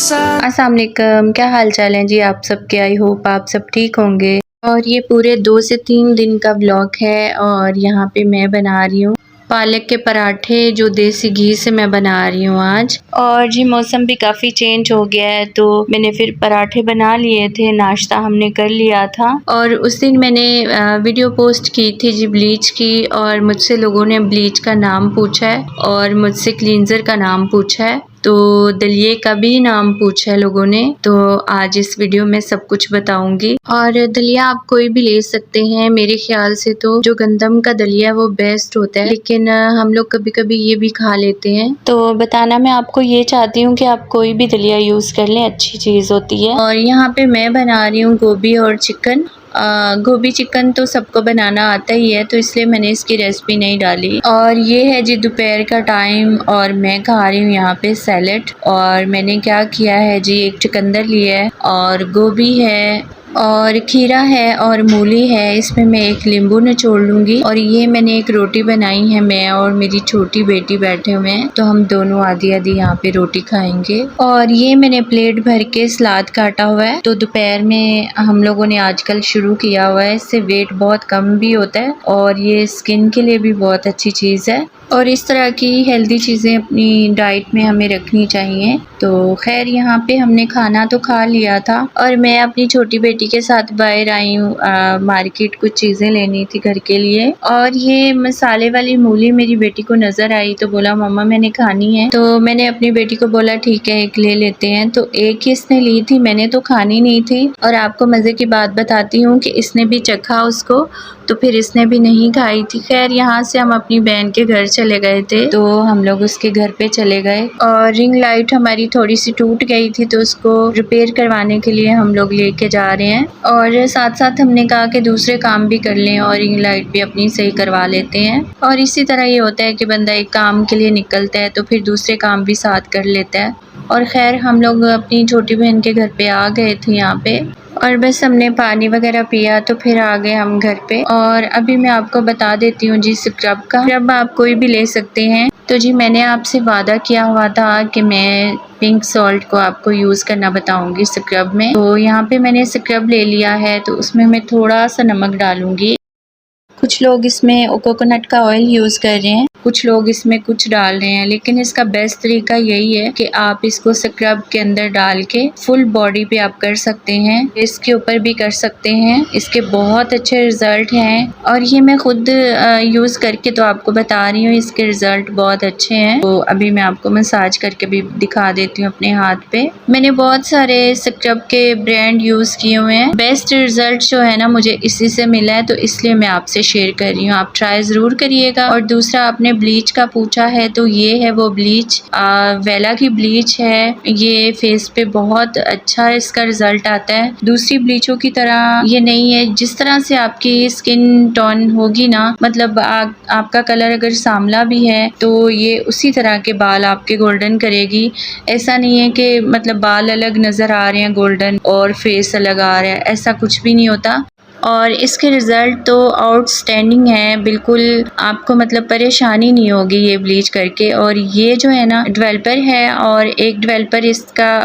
अस्सलाम वालेकुम, क्या हाल चाल है जी आप सबके। आई होप आप सब ठीक होंगे। और ये पूरे 2 से 3 दिन का ब्लॉग है और यहाँ पे मैं बना रही हूँ पालक के पराठे जो देसी घी से मैं बना रही हूँ आज। और जी मौसम भी काफ़ी चेंज हो गया है तो मैंने फिर पराठे बना लिए थे, नाश्ता हमने कर लिया था। और उस दिन मैंने वीडियो पोस्ट की थी जी ब्लीच की, और मुझसे लोगों ने ब्लीच का नाम पूछा है और मुझसे क्लींजर का नाम पूछा है, तो दलिये का भी नाम पूछा है लोगों ने। तो आज इस वीडियो में सब कुछ बताऊंगी। और दलिया आप कोई भी ले सकते हैं, मेरे ख्याल से तो जो गंदम का दलिया है वो बेस्ट होता है, लेकिन हम लोग कभी कभी ये भी खा लेते हैं। तो बताना मैं आपको ये चाहती हूँ कि आप कोई भी दलिया यूज़ कर लें, अच्छी चीज़ होती है। और यहाँ पे मैं बना रही हूँ गोभी और चिकन। गोभी चिकन तो सबको बनाना आता ही है, तो इसलिए मैंने इसकी रेसिपी नहीं डाली। और ये है जी दोपहर का टाइम और मैं खा रही हूँ यहाँ पे सैलेड। और मैंने क्या किया है जी, एक चुकंदर लिया है और गोभी है और खीरा है और मूली है। इसमें मैं एक नींबू निचोड़ लूँगी। और ये मैंने एक रोटी बनाई है, मैं और मेरी छोटी बेटी बैठे हुए हैं, तो हम दोनों आधी आधी यहाँ पे रोटी खाएंगे। और ये मैंने प्लेट भर के सलाद काटा हुआ है, तो दोपहर में हम लोगों ने आजकल शुरू किया हुआ है। इससे वेट बहुत कम भी होता है और ये स्किन के लिए भी बहुत अच्छी चीज़ है। और इस तरह की हेल्दी चीज़ें अपनी डाइट में हमें रखनी चाहिए। तो खैर यहाँ पे हमने खाना तो खा लिया था और मैं अपनी छोटी बेटी के साथ बाहर आई हूँ मार्केट, कुछ चीज़ें लेनी थी घर के लिए। और ये मसाले वाली मूली मेरी बेटी को नज़र आई तो बोला मम्मा मैंने खानी है। तो मैंने अपनी बेटी को बोला ठीक है एक ले लेते हैं। तो एक ही इसने ली थी, मैंने तो खानी नहीं थी। और आपको मज़े की बात बताती हूँ कि इसने भी चखा उसको, तो फिर इसने भी नहीं खाई थी। खैर यहाँ से हम अपनी बहन के घर चले गए थे, तो हम लोग उसके घर पे चले गए। और रिंग लाइट हमारी थोड़ी सी टूट गई थी, तो उसको रिपेयर करवाने के लिए हम लोग लेके जा रहे हैं। और साथ साथ हमने कहा कि दूसरे काम भी कर लें और रिंग लाइट भी अपनी सही करवा लेते हैं। और इसी तरह ये होता है कि बंदा एक काम के लिए निकलता है तो फिर दूसरे काम भी साथ कर लेता है। और खैर हम लोग अपनी छोटी बहन के घर पे आ गए थे यहाँ पे, और बस हमने पानी वगैरह पिया तो फिर आ गए हम घर पे। और अभी मैं आपको बता देती हूँ जी स्क्रब का। स्क्रब आप कोई भी ले सकते हैं। तो जी मैंने आपसे वादा किया हुआ था कि मैं पिंक सॉल्ट को आपको यूज़ करना बताऊंगी स्क्रब में। तो यहाँ पे मैंने स्क्रब ले लिया है, तो उसमें मैं थोड़ा सा नमक डालूंगी। कुछ लोग इसमें कोकोनट का ऑयल यूज़ कर रहे हैं, कुछ लोग इसमें कुछ डाल रहे हैं, लेकिन इसका बेस्ट तरीका यही है कि आप इसको स्क्रब के अंदर डाल के फुल बॉडी पे आप कर सकते हैं, इसके ऊपर भी कर सकते हैं। इसके बहुत अच्छे रिजल्ट हैं और ये मैं खुद यूज़ करके तो आपको बता रही हूँ, इसके रिजल्ट बहुत अच्छे हैं। तो अभी मैं आपको मसाज करके भी दिखा देती हूँ अपने हाथ पे। मैंने बहुत सारे स्क्रब के ब्रांड यूज़ किए हुए हैं, बेस्ट रिजल्ट जो है ना मुझे इसी से मिला है, तो इसलिए मैं आपसे शेयर कर रही हूँ। आप ट्राई ज़रूर करिएगा। और दूसरा आपने ब्लीच का पूछा है, तो ये है वो ब्लीच, वेला की ब्लीच है। ये फेस पे बहुत अच्छा इसका रिजल्ट आता है। दूसरी ब्लीचों की तरह ये नहीं है। जिस तरह से आपकी स्किन टोन होगी ना, मतलब आपका कलर अगर सांवला भी है तो ये उसी तरह के बाल आपके गोल्डन करेगी। ऐसा नहीं है कि मतलब बाल अलग नज़र आ रहे हैं गोल्डन और फेस अलग आ रहा है, ऐसा कुछ भी नहीं होता। और इसके रिज़ल्ट तो आउटस्टैंडिंग है, बिल्कुल आपको मतलब परेशानी नहीं होगी ये ब्लीच करके। और ये जो है ना डेवलपर है, और एक डेवलपर इसका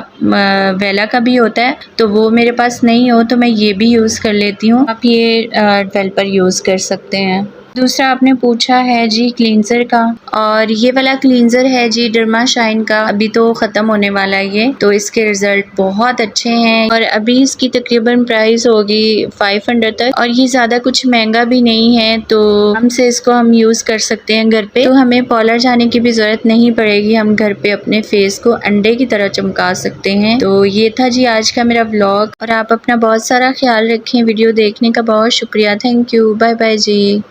वेला का भी होता है, तो वो मेरे पास नहीं हो तो मैं ये भी यूज़ कर लेती हूँ। आप ये डेवलपर यूज़ कर सकते हैं। दूसरा आपने पूछा है जी क्लींजर का, और ये वाला क्लींजर है जी डर्मा शाइन का। अभी तो ख़त्म होने वाला है ये, तो इसके रिज़ल्ट बहुत अच्छे हैं। और अभी इसकी तकरीबन प्राइस होगी 500 तक, और ये ज़्यादा कुछ महंगा भी नहीं है, तो हमसे इसको हम यूज़ कर सकते हैं घर पे। तो हमें पार्लर जाने की भी ज़रूरत नहीं पड़ेगी, हम घर पे अपने फेस को अंडे की तरह चमका सकते हैं। तो ये था जी आज का मेरा व्लॉग, और आप अपना बहुत सारा ख्याल रखें। वीडियो देखने का बहुत शुक्रिया, thank you, bye bye ji.